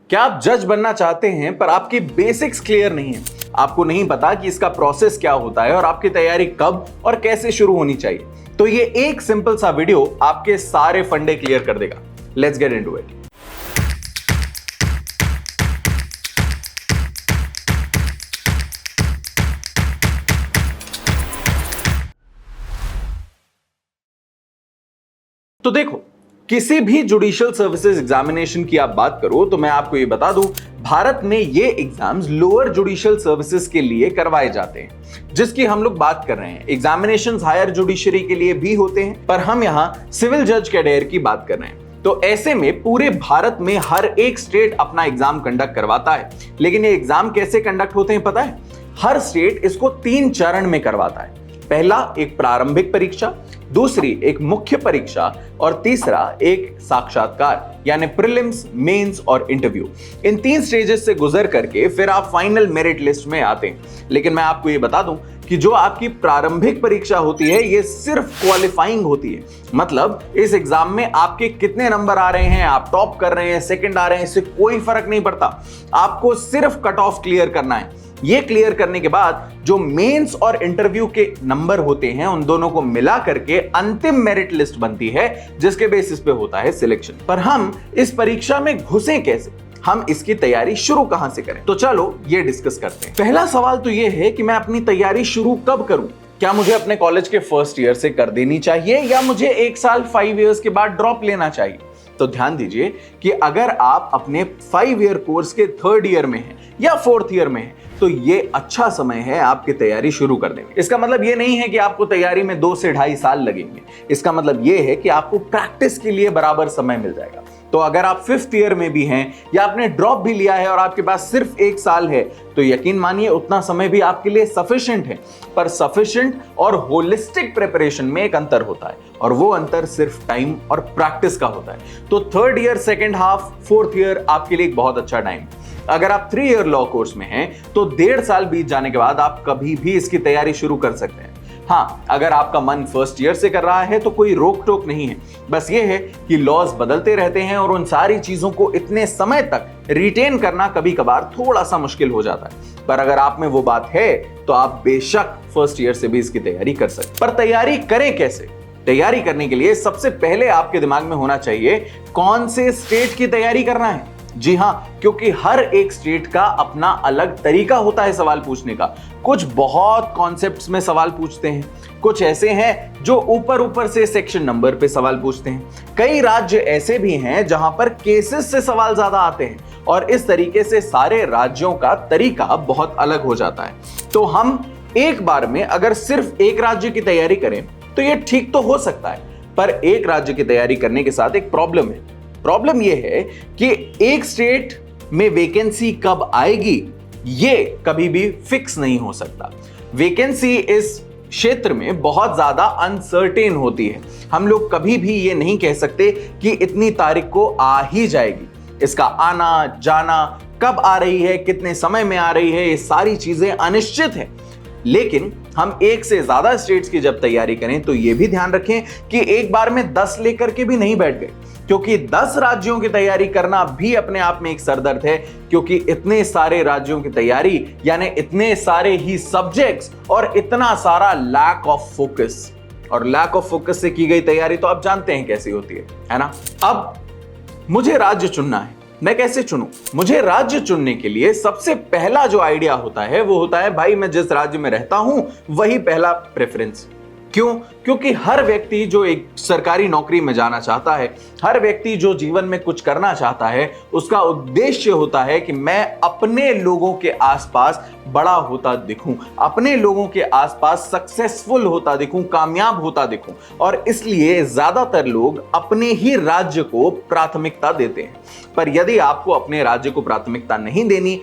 क्या आप जज बनना चाहते हैं पर आपकी बेसिक्स क्लियर नहीं है, आपको नहीं पता कि इसका प्रोसेस क्या होता है और आपकी तैयारी कब और कैसे शुरू होनी चाहिए, तो ये एक सिंपल सा वीडियो आपके सारे फंडे क्लियर कर देगा। Let's get into it. तो देखो, किसी भी जुडिशियल सर्विसेज एग्जामिनेशन की आप बात करो तो मैं आपको ये बता दूं, भारत में ये एग्जाम्स लोअर जुडिशियल सर्विसेज के लिए करवाए जाते हैं, जिसकी हम लोग बात कर रहे हैं। एग्जामिनेशंस हायर जुडिशरी के लिए भी होते हैं, पर हम यहां सिविल जज कैडेयर की बात कर रहे हैं। तो ऐसे में पूरे भारत में हर एक स्टेट अपना एग्जाम कंडक्ट करवाता है, लेकिन ये एग्जाम कैसे कंडक्ट होते हैं पता है? हर स्टेट इसको 3 चरण में करवाता है। पहला एक प्रारंभिक परीक्षा, दूसरी एक मुख्य परीक्षा और तीसरा एक साक्षात्कार यानी प्रीलिम्स, मेंस और इंटरव्यू। इन 3 स्टेजेस से गुजर करके फिर आप फाइनल मेरिट लिस्ट में आते हैं। लेकिन मैं आपको ये बता दूं कि जो आपकी प्रारंभिक परीक्षा होती है ये सिर्फ क्वालिफाइंग होती है, मतलब इस एग्जाम में आपके कितने नंबर आ रहे हैं, आप टॉप कर रहे हैं, सेकंड आ रहे हैं, इससे कोई फर्क नहीं पड़ता। आपको सिर्फ कट ऑफ क्लियर करना है। ये क्लियर करने के बाद जो मेंस और इंटरव्यू के नंबर होते हैं उन दोनों को मिला करके अंतिम मेरिट लिस्ट बनती है, जिसके बेसिस पे होता है सिलेक्शन। पर हम इस परीक्षा में घुसें कैसे, हम इसकी तैयारी शुरू कहां से करें? तो चलो ये डिस्कस करते हैं। पहला सवाल तो ये है कि मैं अपनी तैयारी शुरू कब करूं? क्या मुझे अपने कॉलेज के फर्स्ट ईयर से कर देनी चाहिए या मुझे 1 साल 5 इयर्स के बाद ड्रॉप लेना चाहिए? तो ध्यान दीजिए कि अगर आप अपने 5 ईयर कोर्स के 3rd ईयर में हैं या 4th ईयर में हैं, तो ये अच्छा समय है आपकी तैयारी शुरू करने में। इसका मतलब ये नहीं है कि आपको तैयारी में 2 से 2.5 साल लगेंगे। इसका मतलब ये है कि आपको प्रैक्टिस के लिए बराबर समय मिल जाएगा। तो अगर आप 5th ईयर में भी हैं या आपने ड्रॉप भी लिया है और आपके पास सिर्फ 1 साल है, तो यकीन मानिए उतना समय भी आपके लिए सफिशिएंट है। पर सफिशिएंट और होलिस्टिक प्रिपरेशन में एक अंतर होता है, और वो अंतर सिर्फ टाइम और प्रैक्टिस का होता है। तो 3rd year, second half, 4th year आपके लिए एक बहुत अच्छा टाइम है। अगर आप 3 ईयर लॉ कोर्स में हैं तो 1.5 साल बीत जाने के बाद आप कभी भी इसकी तैयारी शुरू कर सकते हैं। हाँ, अगर आपका मन 1st ईयर से कर रहा है तो कोई रोक टोक नहीं है। बस ये है कि लॉज बदलते रहते हैं और उन सारी चीजों को इतने समय तक रिटेन करना कभी कभार थोड़ा सा मुश्किल हो जाता है। पर अगर आप में वो बात है तो आप बेशक 1st ईयर से भी इसकी तैयारी कर सकते। पर तैयारी करें कैसे? तैयारी करने के लिए सबसे पहले आपके दिमाग में होना चाहिए कौन से स्टेट की तैयारी करना है। जी हां, क्योंकि हर एक स्टेट का अपना अलग तरीका होता है सवाल पूछने का। कुछ बहुत कॉन्सेप्ट्स में सवाल पूछते हैं, कुछ ऐसे हैं जो ऊपर ऊपर से सेक्शन नंबर पे सवाल पूछते हैं। कई राज्य ऐसे भी हैं जहां पर केसेस से सवाल ज्यादा आते हैं, और इस तरीके से सारे राज्यों का तरीका बहुत अलग हो जाता है। तो हम एक बार में अगर सिर्फ एक राज्य की तैयारी करें तो यह ठीक तो हो सकता है, पर एक राज्य की तैयारी करने के साथ एक प्रॉब्लम है। प्रॉब्लम यह है कि एक स्टेट में वैकेंसी कब आएगी ये कभी भी फिक्स नहीं हो सकता। वैकेंसी इस क्षेत्र में बहुत ज्यादा अनसर्टेन होती है। हम लोग कभी भी ये नहीं कह सकते कि इतनी तारीख को आ ही जाएगी। इसका आना जाना, कब आ रही है, कितने समय में आ रही है, ये सारी चीजें अनिश्चित है। लेकिन हम एक से ज्यादा स्टेट्स की जब तैयारी करें तो यह भी ध्यान रखें कि एक बार में 10 लेकर के भी नहीं बैठ गए, क्योंकि 10 राज्यों की तैयारी करना भी अपने आप में एक सरदर्द है। क्योंकि इतने सारे राज्यों की तैयारी यानी इतने सारे ही सब्जेक्ट्स और इतना सारा लैक ऑफ फोकस, और लैक ऑफ फोकस से की गई तैयारी तो आप जानते हैं कैसी होती है ना? अब मुझे राज्य चुनना है, मैं कैसे चुनूं? मुझे राज्य चुनने के लिए सबसे पहला जो आइडिया होता है वो होता है, भाई मैं जिस राज्य में रहता हूं वही पहला प्रेफरेंस। क्यों? क्योंकि हर व्यक्ति जो एक सरकारी नौकरी में जाना चाहता है, हर व्यक्ति जो जीवन में कुछ करना चाहता है, उसका उद्देश्य होता है कि मैं अपने लोगों के आसपास बड़ा होता दिखूं, अपने लोगों के आसपास सक्सेसफुल होता दिखूं, कामयाब होता दिखूं। और इसलिए ज्यादातर लोग अपने ही राज्य को प्राथमिकता देते हैं। पर यदि आपको अपने राज्य को प्राथमिकता नहीं देनी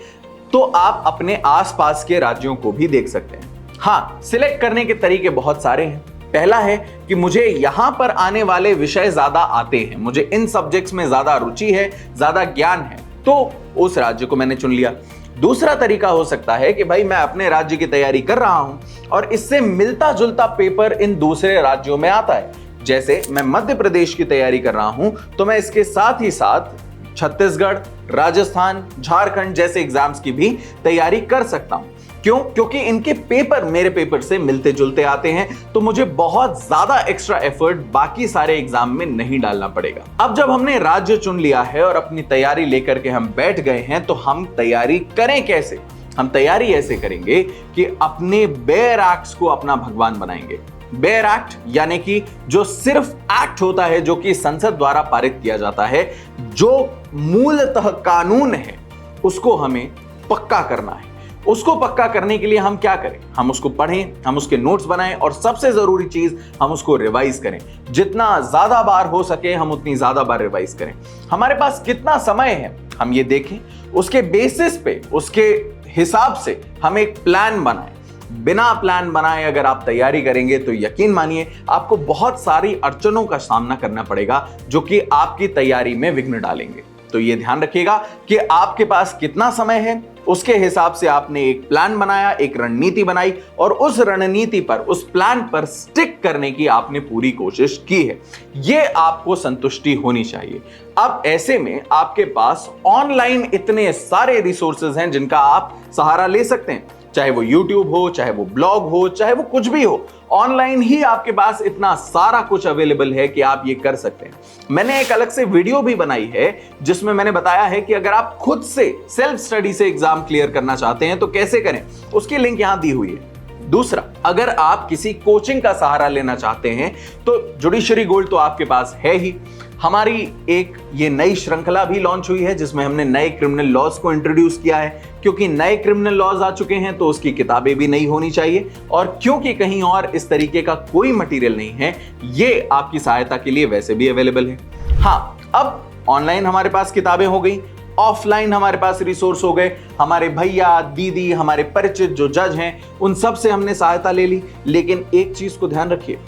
तो आप अपने आसपास के राज्यों को भी देख सकते हैं। हाँ, सिलेक्ट करने के तरीके बहुत सारे हैं। पहला है कि मुझे यहां पर आने वाले विषय ज्यादा आते हैं, मुझे इन सब्जेक्ट्स में ज्यादा रुचि है, ज्यादा ज्ञान है, तो उस राज्य को मैंने चुन लिया। दूसरा तरीका हो सकता है कि भाई मैं अपने राज्य की तैयारी कर रहा हूं और इससे मिलता जुलता पेपर इन दूसरे राज्यों में आता है। जैसे मैं मध्य प्रदेश की तैयारी कर रहा हूं तो मैं इसके साथ ही साथ छत्तीसगढ़, राजस्थान, झारखंड जैसे एग्जाम्स की भी तैयारी कर सकता हूं। क्यों? क्योंकि इनके पेपर मेरे पेपर से मिलते जुलते आते हैं, तो मुझे बहुत ज्यादा एक्स्ट्रा एफर्ट बाकी सारे एग्जाम में नहीं डालना पड़ेगा। अब जब हमने राज्य चुन लिया है और अपनी तैयारी लेकर के हम बैठ गए हैं, तो हम तैयारी करें कैसे? हम तैयारी ऐसे करेंगे कि अपने बेयर एक्ट्स को अपना भगवान बनाएंगे। बेयर एक्ट यानी कि जो सिर्फ एक्ट होता है जो कि संसद द्वारा पारित किया जाता है, जो मूलतः कानून है, उसको हमें पक्का करना है। उसको पक्का करने के लिए हम क्या करें? हम उसको पढ़ें, हम उसके नोट्स बनाएं और सबसे जरूरी चीज हम उसको रिवाइज करें। जितना ज्यादा बार हो सके हम उतनी ज्यादा बार रिवाइज करें। हमारे पास कितना समय है हम ये देखें, उसके बेसिस पे, उसके हिसाब से हम एक प्लान बनाएं। बिना प्लान बनाए अगर आप तैयारी करेंगे तो यकीन मानिए आपको बहुत सारी अड़चनों का सामना करना पड़ेगा जो कि आपकी तैयारी में विघ्न डालेंगे। तो ये ध्यान रखिएगा कि आपके पास कितना समय है, उसके हिसाब से आपने एक प्लान बनाया, एक रणनीति बनाई और उस रणनीति पर, उस प्लान पर स्टिक करने की आपने पूरी कोशिश की है। ये आपको संतुष्टि होनी चाहिए। अब ऐसे में आपके पास ऑनलाइन इतने सारे रिसोर्सेज हैं जिनका आप सहारा ले सकते हैं, चाहे वो YouTube हो, चाहे वो ब्लॉग हो, चाहे वो कुछ भी हो। ऑनलाइन ही आपके पास इतना सारा कुछ अवेलेबल है कि आप ये कर सकते हैं। मैंने एक अलग से वीडियो भी बनाई है जिसमें मैंने बताया है कि अगर आप खुद से सेल्फ स्टडी से एग्जाम क्लियर करना चाहते हैं तो कैसे करें, उसकी लिंक यहां दी हुई है। दूसरा, अगर आप किसी कोचिंग का सहारा लेना चाहते हैं तो जुडिशरी गोल्ड तो आपके पास है ही। हमारी एक ये नई श्रृंखला भी लॉन्च हुई है जिसमें हमने नए क्रिमिनल लॉज को इंट्रोड्यूस किया है, क्योंकि नए क्रिमिनल लॉज आ चुके हैं तो उसकी किताबें भी नई होनी चाहिए, और क्योंकि कहीं और इस तरीके का कोई मटेरियल नहीं है, ये आपकी सहायता के लिए वैसे भी अवेलेबल है। हाँ, अब ऑनलाइन हमारे पास किताबें हो गई, ऑफलाइन हमारे पास रिसोर्स हो गए। हमारे भैया, दीदी, हमारे परिचित जो जज हैं, उन सब से हमने सहायता ले ली। लेकिन एक चीज को ध्यान रखिए,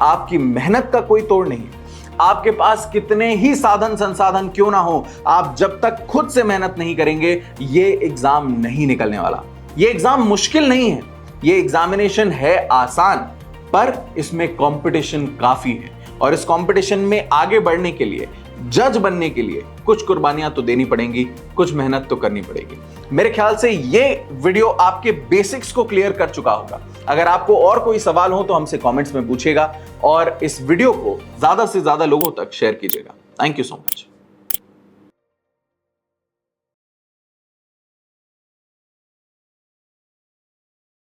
आपकी मेहनत का कोई तोड़ नहीं है। आपके पास कितने ही साधन संसाधन क्यों ना हो, आप जब तक खुद से मेहनत नहीं करेंगे, ये एग्जाम नहीं निकलने वाला। ये एग्जाम मुश्किल नहीं है, ये एग्जामिनेशन है आसान, पर इसमें कंपटीशन काफी है। और इस कंपटीशन में आगे बढ़ने के लिए, जज बनने के लिए कुछ कुर्बानियां तो देनी पड़ेंगी, कुछ मेहनत तो करनी पड़ेगी। मेरे ख्याल से ये वीडियो आपके बेसिक्स को क्लियर कर चुका होगा। अगर आपको और कोई सवाल हो तो हमसे कमेंट्स में पूछिएगा और इस वीडियो को ज्यादा से ज्यादा लोगों तक शेयर कीजिएगा। Thank you so much.